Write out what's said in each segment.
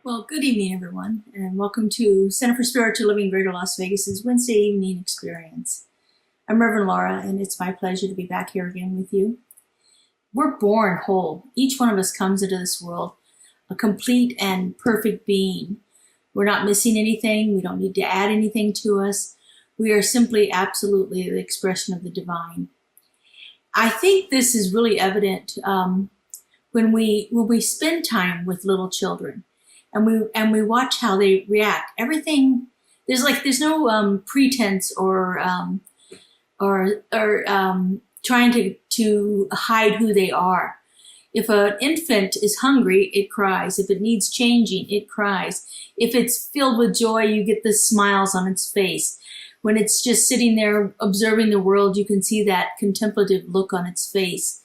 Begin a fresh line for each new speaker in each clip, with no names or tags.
Well, good evening, everyone, and welcome to Center for Spiritual Living Greater Las Vegas's Wednesday evening experience. I'm Reverend Laura, and it's my pleasure to be back here again with you. We're born whole. Each one of us comes into this world a complete and perfect being. We're not missing anything. We don't need to add anything to us. We are simply absolutely the expression of the divine. I think this is really evident when we spend time with little children. And we watch how they react. Everything there's no pretense or trying to hide who they are. If an infant is hungry, it cries. If it needs changing, it cries. If it's filled with joy, you get the smiles on its face. When it's just sitting there observing the world, you can see that contemplative look on its face.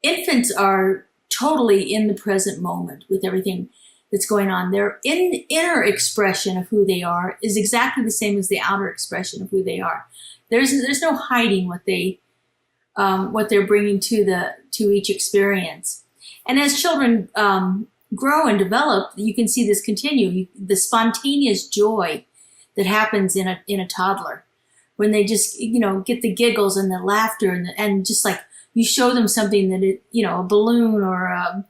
Infants are totally in the present moment with everything that's going on. Their inner expression of who they are is exactly the same as the outer expression of who they are. There's no hiding what they're bringing to each experience. And as children grow and develop, you can see this continue. The spontaneous joy that happens in a toddler when they just get the giggles and the laughter and just like you show them something that a balloon or a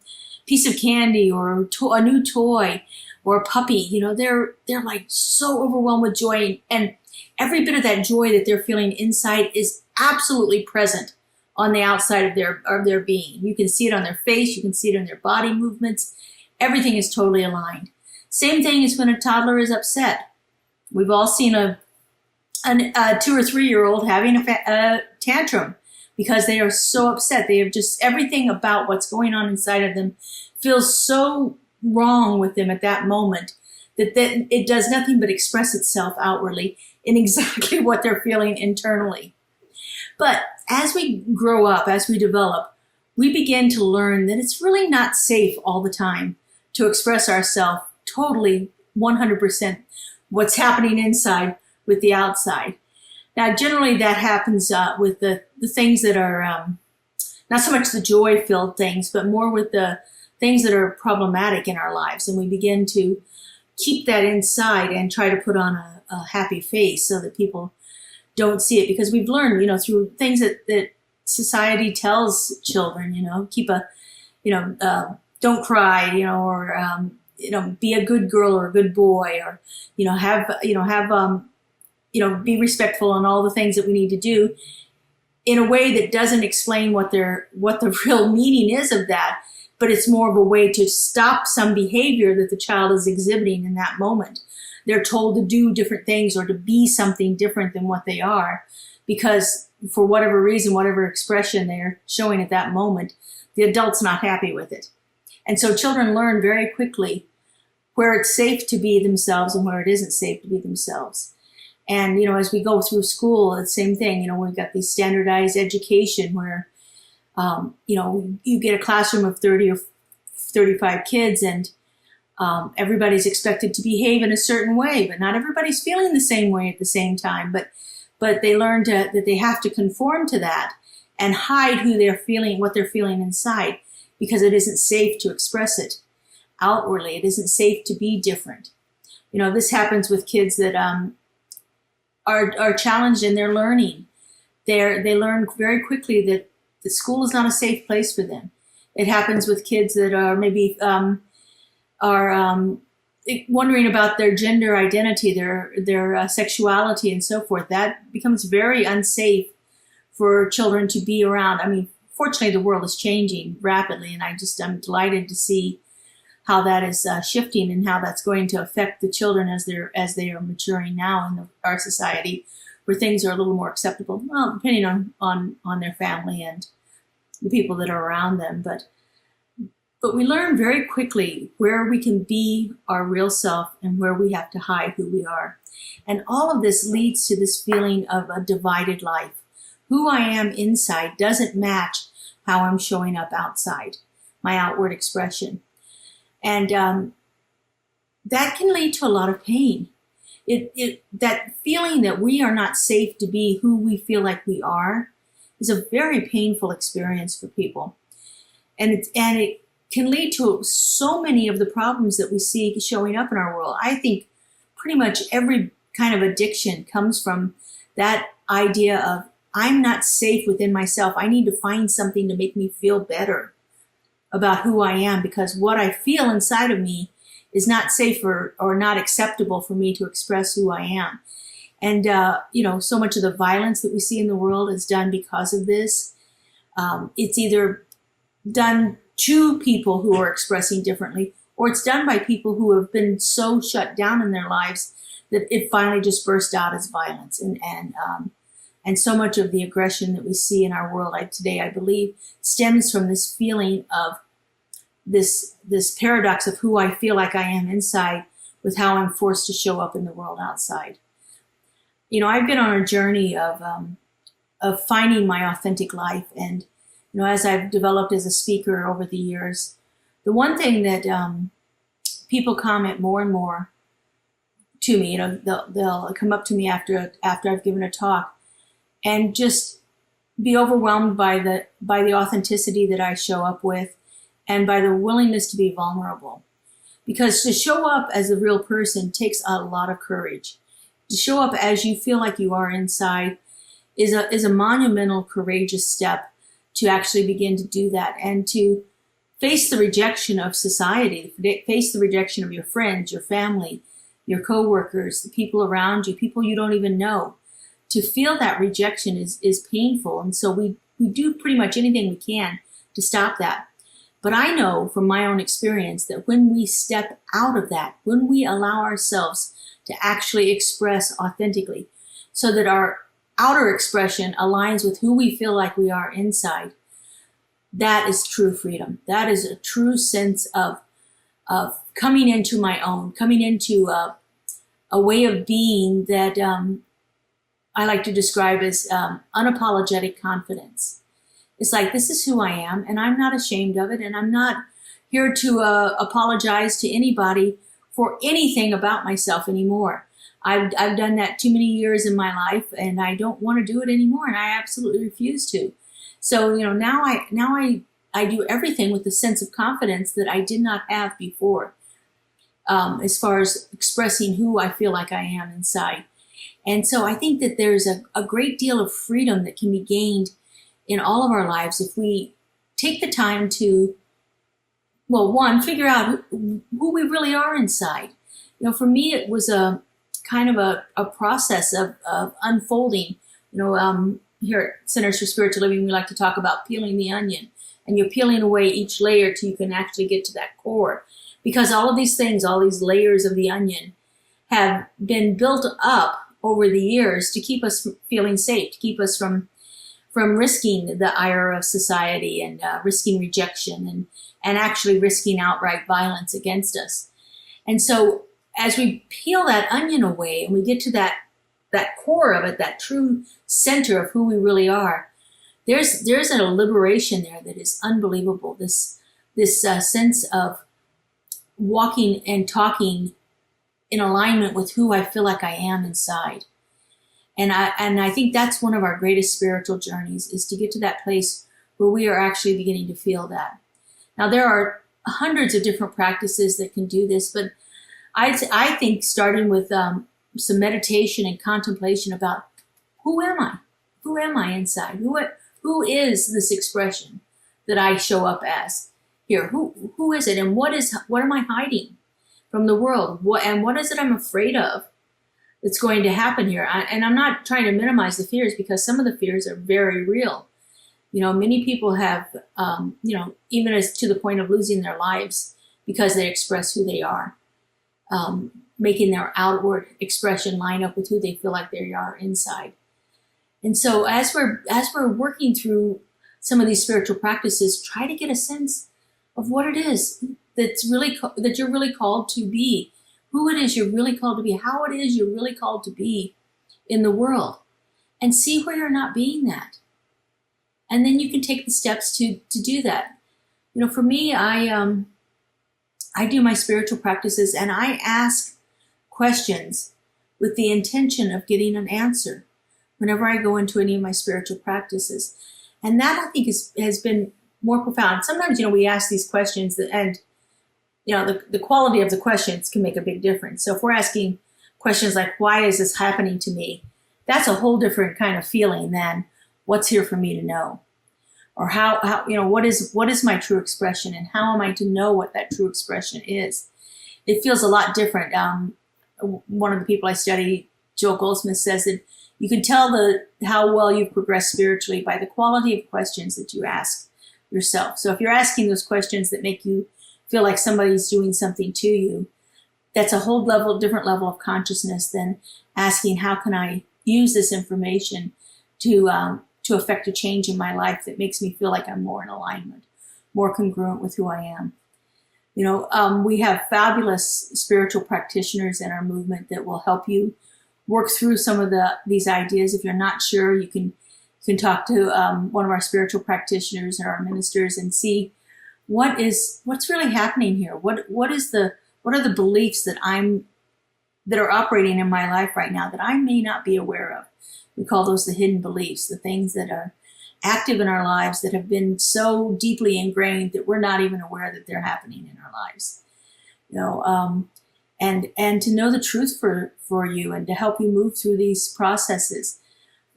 piece of candy or a new toy or a puppy, they're like so overwhelmed with joy, and every bit of that joy that they're feeling inside is absolutely present on the outside of their being. You can see it on their face, you can see it in their body movements. Everything is totally aligned. Same thing as when a toddler is upset. We've all seen a 2 or 3 year old having a tantrum because they are so upset. They have just everything about what's going on inside of them feels so wrong with them at that moment that it does nothing but express itself outwardly in exactly what they're feeling internally. But as we grow up, as we develop, we begin to learn that it's really not safe all the time to express ourselves totally 100% what's happening inside with the outside. Now, generally that happens with the things that are not so much the joy-filled things, but more with the things that are problematic in our lives. And we begin to keep that inside and try to put on a happy face so that people don't see it. Because we've learned, through things that society tells children, don't cry, or, be a good girl or a good boy, or, be respectful and all the things that we need to do in a way that doesn't explain what the real meaning is of that, but it's more of a way to stop some behavior that the child is exhibiting in that moment. They're told to do different things or to be something different than what they are because for whatever reason, whatever expression they're showing at that moment, the adult's not happy with it. And so children learn very quickly where it's safe to be themselves and where it isn't safe to be themselves. And, as we go through school, it's the same thing. We've got these standardized education where, you get a classroom of 30 or 35 kids and everybody's expected to behave in a certain way, but not everybody's feeling the same way at the same time. But they learn that they have to conform to that and hide who they're feeling, what they're feeling inside, because it isn't safe to express it outwardly. It isn't safe to be different. This happens with kids that are challenged in their learning. They learn very quickly that the school is not a safe place for them. It happens with kids that are maybe wondering about their gender identity, their sexuality, and so forth. That becomes very unsafe for children to be around. I mean, fortunately, the world is changing rapidly, and I'm delighted to see how that is shifting and how that's going to affect the children as they are maturing now in our society, where things are a little more acceptable. Well, depending on their family and the people that are around them, but we learn very quickly where we can be our real self and where we have to hide who we are. And all of this leads to this feeling of a divided life. Who I am inside doesn't match how I'm showing up outside, my outward expression. And that can lead to a lot of pain. That feeling that we are not safe to be who we feel like we are is a very painful experience for people. And can lead to so many of the problems that we see showing up in our world. I think pretty much every kind of addiction comes from that idea of, I'm not safe within myself. I need to find something to make me feel better about who I am, because what I feel inside of me is not safe or not acceptable for me to express who I am. And, so much of the violence that we see in the world is done because of this. It's either done to people who are expressing differently, or it's done by people who have been so shut down in their lives that it finally just burst out as violence. And so much of the aggression that we see in our world today, I believe, stems from this feeling of this paradox of who I feel like I am inside with how I'm forced to show up in the world outside. I've been on a journey of finding my authentic life. And, as I've developed as a speaker over the years, the one thing that people comment more and more to me, they'll come up to me after I've given a talk and just be overwhelmed by the authenticity that I show up with, and by the willingness to be vulnerable. Because to show up as a real person takes a lot of courage. To show up as you feel like you are inside is a monumental, courageous step to actually begin to do that, and to face the rejection of society, face the rejection of your friends, your family, your coworkers, the people around you, people you don't even know. To feel that rejection is painful. And so we do pretty much anything we can to stop that. But I know from my own experience that when we step out of that, when we allow ourselves to actually express authentically, so that our outer expression aligns with who we feel like we are inside, that is true freedom. That is a true sense of coming into my own, coming into a way of being that I like to describe as unapologetic confidence. It's like, this is who I am, and I'm not ashamed of it, and I'm not here to apologize to anybody for anything about myself anymore. I've done that too many years in my life, and I don't want to do it anymore, and I absolutely refuse to. So, now I do everything with a sense of confidence that I did not have before, as far as expressing who I feel like I am inside. And so I think that there's a great deal of freedom that can be gained in all of our lives if we take the time to, well, one, figure out who we really are inside. For me, it was a kind of a process of unfolding. Here at Centers for Spiritual Living, we like to talk about peeling the onion, and you're peeling away each layer till you can actually get to that core. Because all of these things, all these layers of the onion, have been built up over the years to keep us feeling safe, to keep us from risking the ire of society, and risking rejection, and actually risking outright violence against us. And so as we peel that onion away and we get to that core of it, that true center of who we really are, there's a liberation there that is unbelievable. This sense of walking and talking in alignment with who I feel like I am inside. And I think that's one of our greatest spiritual journeys, is to get to that place where we are actually beginning to feel that. Now, there are hundreds of different practices that can do this, but I think starting with some meditation and contemplation about, who am I? Who am I inside? Who is this expression that I show up as here? Who is it? And what am I hiding from the world? What is it I'm afraid of that's going to happen here? And I'm not trying to minimize the fears, because some of the fears are very real. Many people have, even as to the point of losing their lives because they express who they are, making their outward expression line up with who they feel like they are inside. And so as we're working through some of these spiritual practices, try to get a sense of what it is that you're really called to be, who it is you're really called to be, how it is you're really called to be in the world, and see where you're not being that. And then you can take the steps to do that. For me, I do my spiritual practices, and I ask questions with the intention of getting an answer whenever I go into any of my spiritual practices. And that, I think, has been more profound. Sometimes, we ask these questions and the quality of the questions can make a big difference. So if we're asking questions like, why is this happening to me? That's a whole different kind of feeling than what's here for me to know. Or how what is my true expression, and how am I to know what that true expression is? It feels a lot different. One of the people I study, Joel Goldsmith, says that you can tell how well you've progressed spiritually by the quality of questions that you ask yourself. So if you're asking those questions that make you feel like somebody's doing something to you, that's a whole different level of consciousness than asking, how can I use this information to affect a change in my life that makes me feel like I'm more in alignment, more congruent with who I am. We have fabulous spiritual practitioners in our movement that will help you work through some of these ideas. If you're not sure, you can talk to one of our spiritual practitioners or our ministers and see what's really happening here. What are the beliefs that are operating in my life right now that I may not be aware of. We call those the hidden beliefs, the things that are active in our lives that have been so deeply ingrained that we're not even aware that they're happening in our lives. And to know the truth for you and to help you move through these processes.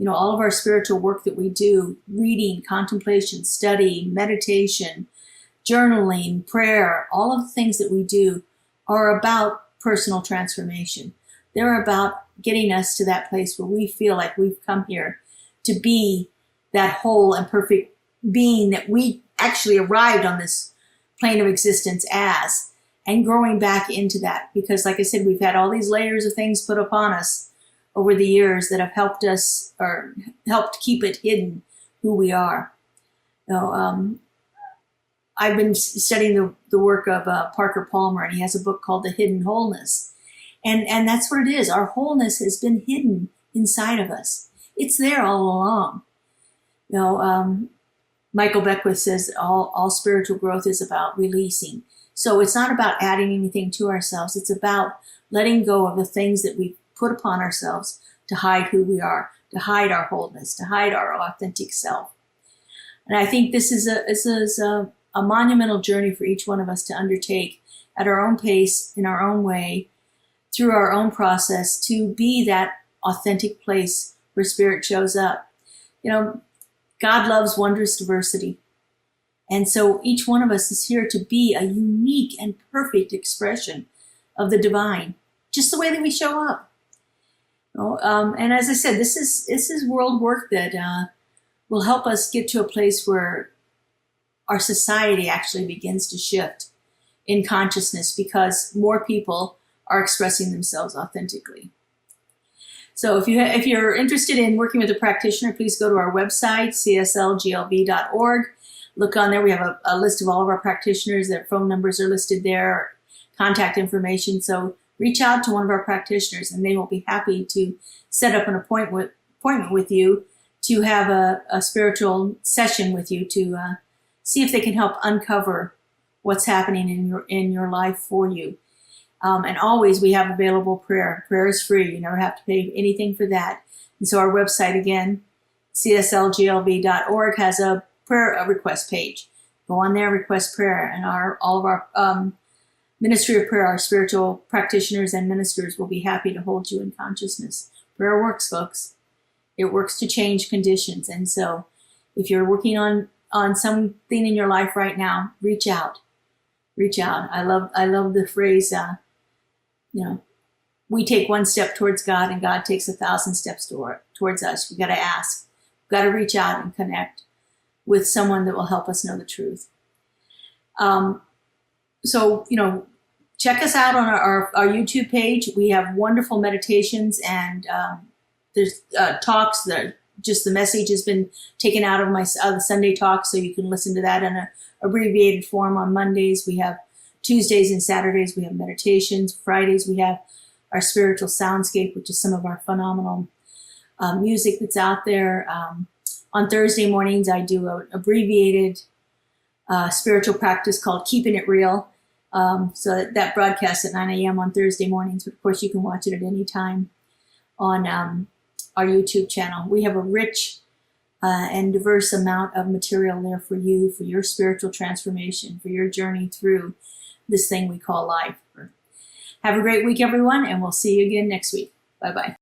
All of our spiritual work that we do, reading, contemplation, study, meditation, journaling, prayer, all of the things that we do are about personal transformation. They're about getting us to that place where we feel like we've come here to be that whole and perfect being that we actually arrived on this plane of existence as, and growing back into that. Because like I said, we've had all these layers of things put upon us over the years that have helped us or helped keep it hidden who we are. I've been studying the work of Parker Palmer, and he has a book called The Hidden Wholeness. And that's what it is. Our wholeness has been hidden inside of us. It's there all along. Michael Beckwith says all spiritual growth is about releasing. So it's not about adding anything to ourselves. It's about letting go of the things that we put upon ourselves to hide who we are, to hide our wholeness, to hide our authentic self. And I think this is a monumental journey for each one of us to undertake at our own pace, in our own way, through our own process, to be that authentic place where spirit shows up. God loves wondrous diversity. And so each one of us is here to be a unique and perfect expression of the divine, just the way that we show up. And as I said, this is world work that will help us get to a place where our society actually begins to shift in consciousness because more people are expressing themselves authentically. So if you're interested in working with a practitioner, please go to our website, CSLGLV.org. Look on there. We have a list of all of our practitioners. Their phone numbers are listed there, contact information. So reach out to one of our practitioners and they will be happy to set up an appointment with you to have a spiritual session with you to see if they can help uncover what's happening in your life for you. And always we have available prayer. Prayer is free. You never have to pay anything for that. And so our website again, CSLGLV.org, has a prayer request page. Go on there, request prayer, and all of our Ministry of Prayer, our spiritual practitioners and ministers will be happy to hold you in consciousness. Prayer works, folks. It works to change conditions. And so if you're working on something in your life right now, reach out. Reach out. I love the phrase, we take one step towards God and God takes 1,000 steps towards us. We've got to ask. We've got to reach out and connect with someone that will help us know the truth. So check us out on our YouTube page. We have wonderful meditations and there's talks that just the message has been taken out of the Sunday talk, so you can listen to that in an abbreviated form on Mondays. We have Tuesdays and Saturdays, we have meditations. Fridays, we have our spiritual soundscape, which is some of our phenomenal music that's out there. On Thursday mornings, I do an abbreviated spiritual practice called Keeping It Real. So that broadcasts at 9 a.m. on Thursday mornings. But of course, you can watch it at any time on our YouTube channel. We have a rich and diverse amount of material there for you, for your spiritual transformation, for your journey through this thing we call life. Have a great week, everyone, and we'll see you again next week. Bye-bye.